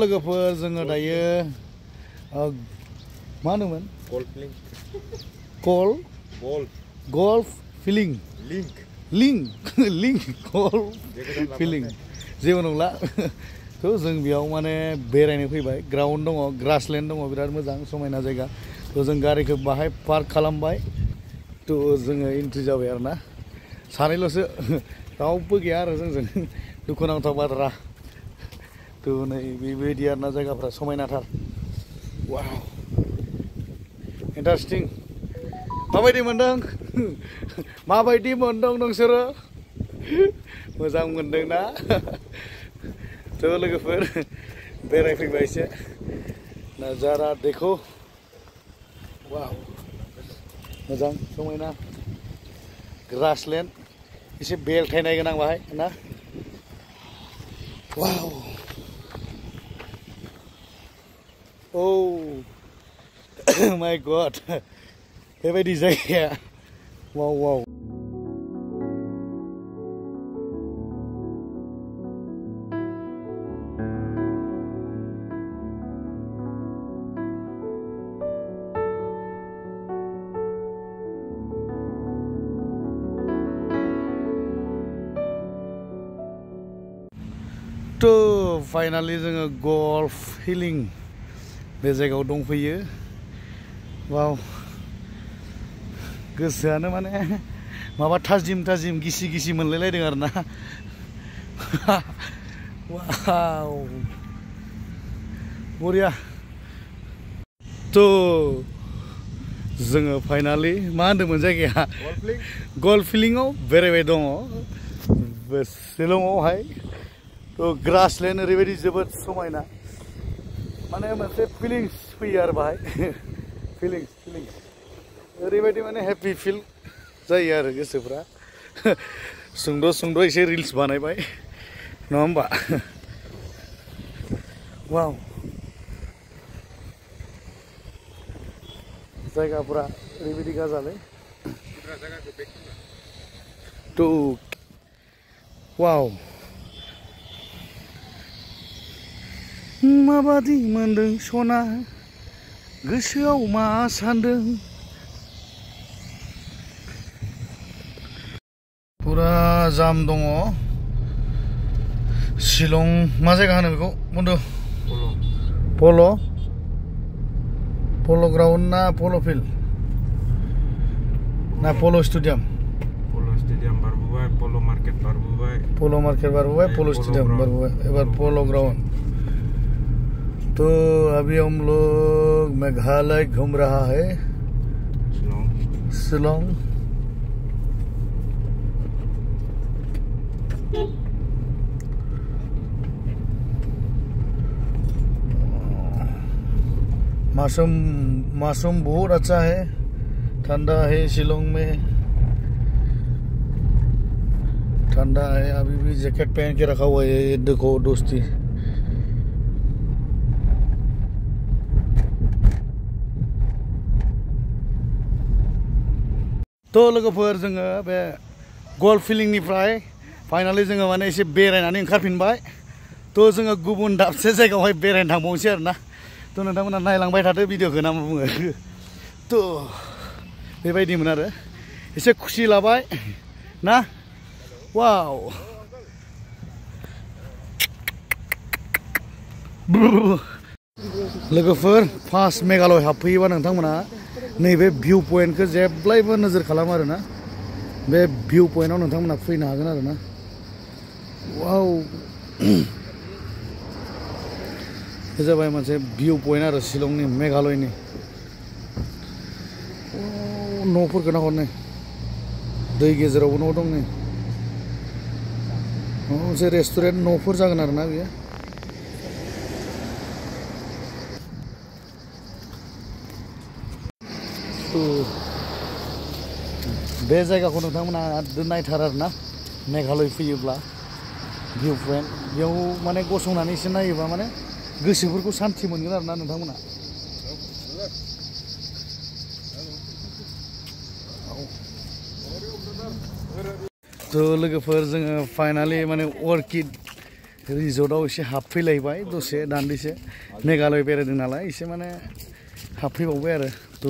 लोगोफोर जोङो दायो मा होनोमोन gulf feeling link gulf feeling जेबो नंला तो जों बेयाव माने बेरायनो फैबाय ग्राउन्ड दङ ग्रासलेन्ड दङ बिराद मोजां समायना जायगा तो जों गारिखौ बाहाय पार्क खालामबाय तो जोङो एन्ट्रि जाबाय आरोना सानैल'सो रावबो गैया आरो जोंजों दुखुनांथाव बाथ्रा तो नै बेबायदि आरोना जायगाफ्रा समायनाथार वाव इन्टारेस्टिं माबायदि मोनदों नोंसोरो मोजां मोनदों ना तो लोगोफोर बेरायफैबाय एसे नाजारा देखो वाव मोजां समायना ग्रासलेन्ड एसे बेलथायनाय गोनां बाहाय ना वाव Oh my God, बेबायदि जायगाया वाव तो फाइनाली जोङो गल्फ हिलिं बे जायगायाव दंफैयो वाव गोसोआनो माने माबा थाजिम गिसि मोनलायलायदों आरोना वाव बरिया तो जोङो फाइनाली मा होनदोंमोन जायगाया गल्फ फिलिंआव बेरायबाय दङ शिलंआवहाय तो ग्रासलेन्ड ओरैबायदि जोबोद समायना माने मोनसे फिलिंस फैयो आरो बाहाय फिलिंस ओरैबायदि माने हेपि फिल जायो आरो गोसोफ्रा सुंद' एसे रिल्स बानायबाय नङा होमबा वाव जायगाफ्रा ओरैबायदि गाजालै तो वाव माबादि मोनदों सना गोसोआव मा सानदों पुरा जाम दङ शिलं मा जायगा होनो बेखौ बन्दु पल' ग्राउन्ड ना पल' फिल्ड ना पल' स्टेडियाम बारबोबाय पल' मार्केट बारबोबाय पल' स्टेडियाम बारबोबाय एबार पल' ग्राउन्ड तो अभी हम लोग मेघालय घूम रहा है शिलोंग मौसम बहुत अच्छा है ठंडा है शिलोंग में ठंडा है अभी भी जैकेट पहन के रखा हुआ है ये देखो दोस्ती तो लोगोफोर जोङो बे गल्फ फिलिंनिफ्राय फाइनाली जोङो माने एसे बेरायनानै ओंखारफिनबाय तो जोङो गुबुन दाबसे जायगायावहाय बेरायनो थांबावनोसै आरोना तो नोंथांमोना नायलांबाय थादो भिडिअखौ ना मा बुङो तो बेबायदिमोन आरो एसे खुसि लाबाय ना वाव लोगोफोर फार्स्ट मेघालय हाबफैयोबा नोंथांमोना नैबे भिउ पइन्टखौ जेब्लायबो नोजोर खालाम आरोना बे भिउ पइन्टआव नोंथांमोना फैनो हागोन आरोना वाव बे जाबाय मोनसे भिउ पइन्ट आरो शिलंनि मेघालयनि न'फोरखौ नाहर नै दै गेजेरावबो न' दं नै मोनसे रेस्टुरेन्ट न'फोर जागोन आरोना बेयो बे जायगाखौ नोंथांमोना नायथार आरोना मेघालय फैयोब्ला भिउ पइन्ट बेयाव माने गसंनानै एसे नायोबा माने गोसोफोरखौ सान्थि मोनगोन आरोना नोंथांमोना तो लोगोफोर जोङो फाइनाली माने अर्किड रिजर्टआव एसे हाबफैलायबाय दसे दान्दिसे मेघालय बेरायदों नालाय एसे माने हाबफैबावबाय आरो थ'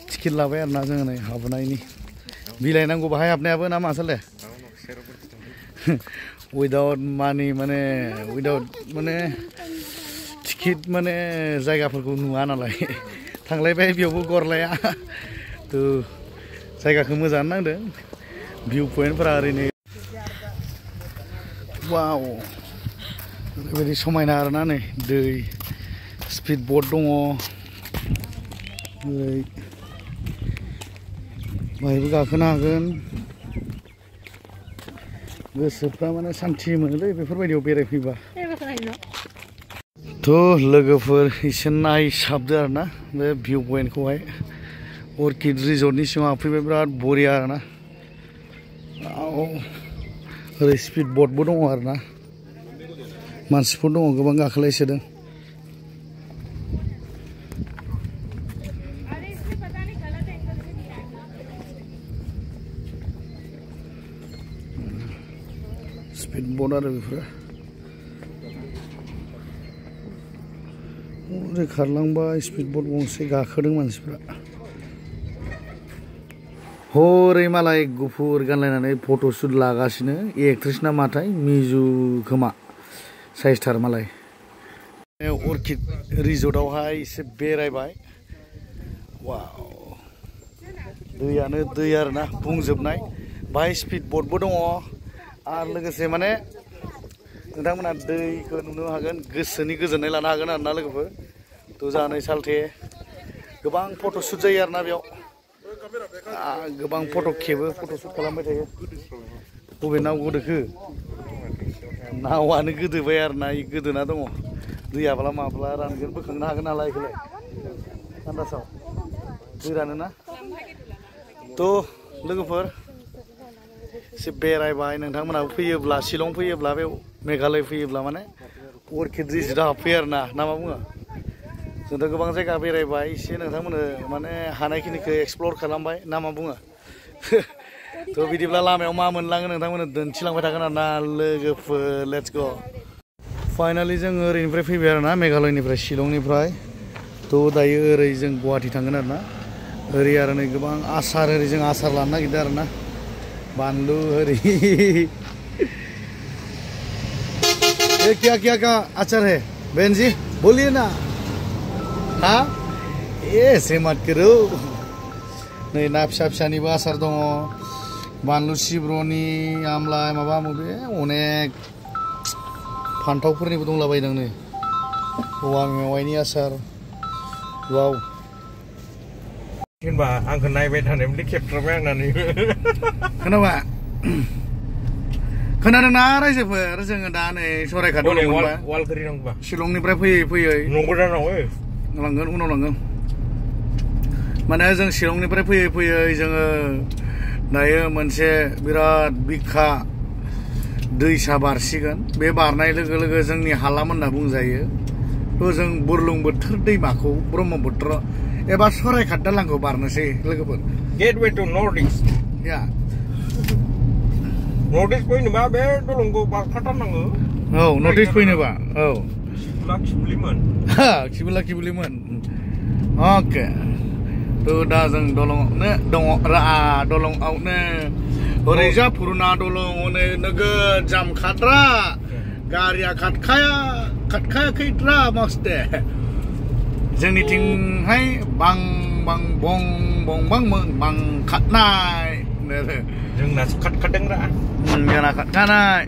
टिकेट लाबाय आरो ना जोङो नै हाबनायनि बिलाइनांगौ बाहाय हाबनायाबो ना मा साले उइदाउट मानि माने उइदाउट माने टिकेट माने जायगाफोरखौ नुवा नालाय थांलायबाय बेयावबो गरलाया थ' जायगाखौ मोजाङानो नांदों भिउ पइन्टफोरा ओरैनो वाव ओरैबायदि समायना आरोना नै दै स्पिड बोट दङ ओरै बाहायबो गाखोनो हागोन गोसोफ्रा माने सान्थि मोनोलै बेफोरबायदियाव बेरायफैबा थ' लोगोफोर एसे नायसाबदो आरोना बे भिउ पइन्टखौहाय अर्किड रिजर्टनि सिङाव हाबफैबाय बिराद बरिया आरोना ओरै स्पिड बोटबो दङ आरोना मानसिफोर दङ गोबां गाखोलायसोदों स्पिड बोट आरो बेफोरो ओरै खारलांबाय स्पिड बोट गंसे गाखोदों मानसिफ्रा हरै मालाय गुफुर गानलायनानै फट'शुट लागासिनो एक्ट्रेस ना माथाय मिजु खोमा साइसथार मालाय अर्किड रिजर्टआवहाय एसे बेरायबाय वाव दैयानो दै आरोना बुंजोबनाय बाहाय स्पिड बोटबो दङ आरो लोगोसे माने नोंथांमोना दैखौ नुनो हागोन गोसोनि गोजोननाय लानो हागोन आरोना लोगोफोर थ' जानै सालथे गोबां फट'शुट जायो आरोना बेयाव गोबां फट' खेबो फट'शुट खालामबाय थायो बबे नाव गोदोखो नावानो गोदोबाय आरोना गोदोना दङ दैयाब्ला माब्ला रानगोन बोखांनो हागोन नालाय बेखौलाय आन्दासाव दै रानोना थ' लोगोफोर एसे बेरायबाय नोंथांमोनाबो फैयोब्ला शिलं फैयोब्ला बे मेघालय फैयोब्ला माने अर्किड रिजर्टआव हाबफैयो आरोना ना मा बुङो जोंथ' गोबां जायगा बेरायबाय एसे नोंथांमोननो माने हानायखिनिखौ एक्सप्लर खालामबाय ना मा बुङो थ' बिदिब्ला लामायाव मा मोनलाङो नोंथांमोननो दिन्थिलांबाय थागोन आरो ना लोगोफोर लेट्स गो फाइनालि जों ओरैनिफ्राय फैबाय आरोना मेघालयनिफ्राय शिलंनिफ्राय थ' दायो ओरै जों गुवाहाटि थांगोन आरोना ओरै आरो नै गोबां आसार ओरै जों आसार लानो नागिरदों आरोना बानलु ओरै क्या आचार है बहन जी बोलिए ना हाँ ऐसे मत करो नै ना फिसा फिसानिबो आसार दङ बानलु सिब्र'नि आमलाइ माबा माबि अनेक फान्थावफोरनिबो दंलाबायदों नै औवा मेवाइनि आसार वाव होनबा आंखौ नायबाय थानायमोनलै खेबथ्राबाय आंनानै खोनाबाय खोनादोंना रायजोफोर जोङो दा नै सरायघाट शिलंनिफ्राय फैयै फैयै नंगौ जानांगौ लांगोन उनाव लांगोन माने जों शिलंनिफ्राय फैयै फैयै जोङो दायो मोनसे बिराद बिखा दैसा बारसिगोन बे बारनाय लोगो लोगो जोंनि हालाम होनना बुंजायो थ' जों बुरलुंबुथुर दैमाखौ ब्रह्मपुत्र एबा सरायघाट दालांखौ बारनोसै लोगोफोर गेटवे टु नर्थ इस्ट या नर्थ इस्ट फैनोबा बे दलंखौ बारखाथारनांगो औ नर्थ इस्ट फैनोबा औ खिबुलिमोन अके थ' दा जों दलंआवनो दङ दलंआवनो ओरैजा पुरुना दलं हनै नोगोद जाम खाद्रा गारिया खाथखायाखैद्रा मस्ते जोंनिथिंहाय बां बां बं बं बां बां खाथनाय जोंनासो खाथखादोंरा जोंना खाथखानाय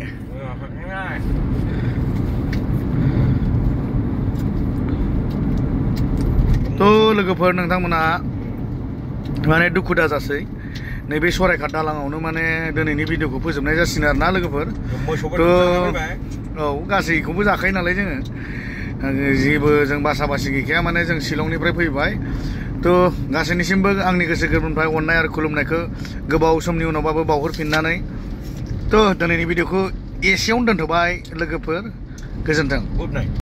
थ' लोगोफोर नोंथांमोना माने दुखु दाजासै नैबे सरायघाट दालाङावनो माने दिनैनि भिडिअखौ फोजोबनाय जासिगोन आरोना लोगोफोर औ गासैखौबो जाखायो नालाय जोङो जेबो जों बासा बासि गैखाया माने जों शिलंनिफ्राय फैबाय थ' गासैनिसिमबो आंनि गोसो गोरबोनिफ्राय अननाय आरो खुलुमनायखौ गोबाव समनि उनावबाबो बावहरफिननानै थ' दिनैनि भिडिअखौ एसेयावनो दोनथ'बाय लोगोफोर गोजोन्थों।